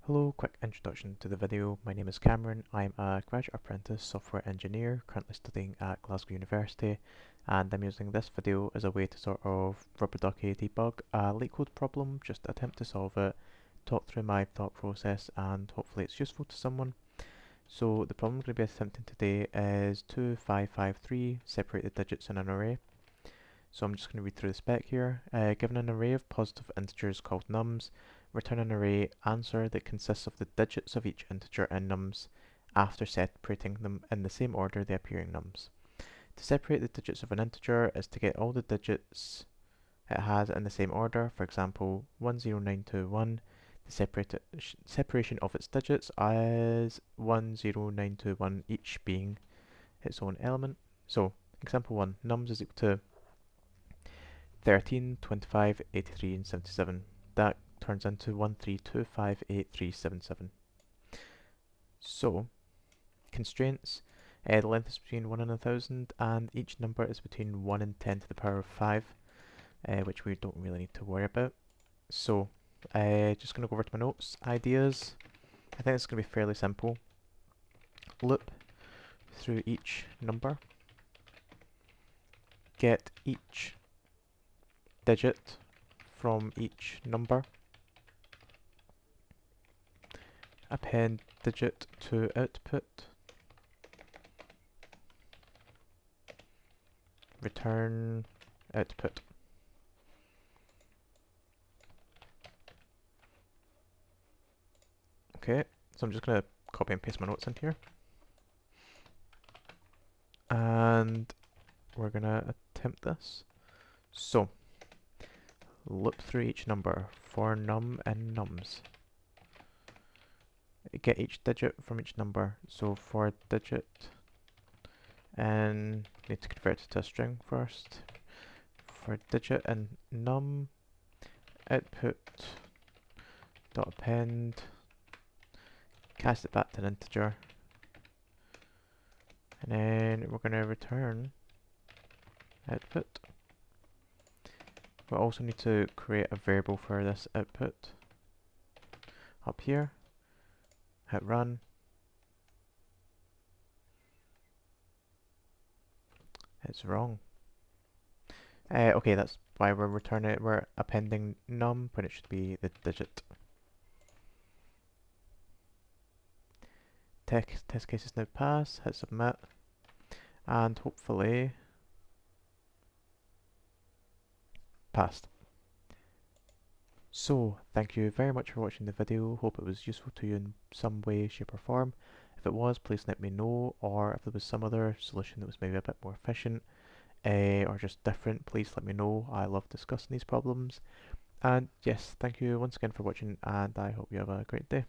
Hello, quick introduction to the video. My name is Cameron. I'm a graduate apprentice software engineer currently studying at Glasgow University, and I'm using this video as a way to sort of rubber ducky debug a LeetCode problem, just attempt to solve it, talk through my thought process, and hopefully it's useful to someone. So the problem I'm going to be attempting today is 2553, separate the digits in an array. So I'm just going to read through the spec here. Given an array of positive integers called nums, return an array answer that consists of the digits of each integer in nums after separating them in the same order they appear in nums. To separate the digits of an integer is to get all the digits it has in the same order. For example, 10921, the separation of its digits is 10921, each being its own element. So, example 1, nums is equal to 13, 25, 83, and 77. That turns into 13258377. So, constraints, the length is between 1 and 1000, and each number is between 1 and 10 to the power of 5, which we don't really need to worry about. So, just going to go over to my notes. Ideas, I think it's going to be fairly simple. Loop through each number, get each digit from each number, append digit to output, return output. Okay, so I'm just going to copy and paste my notes in here. And we're going to attempt this. So, loop through each number for num and nums. Get each digit from each number. So for digit, and need to convert it to a string first. For digit and num, output dot append, cast it back to an integer, and then we're going to return output. We also need to create a variable for this output up here, hit run, it's wrong. Okay, that's why we're appending num when it should be the digit. Test case is now passed, hit submit, and hopefully passed. So, thank you very much for watching the video. Hope it was useful to you in some way, shape or form. If it was, please let me know, or if there was some other solution that was maybe a bit more efficient or just different, please let me know. I love discussing these problems. And yes, thank you once again for watching, and I hope you have a great day.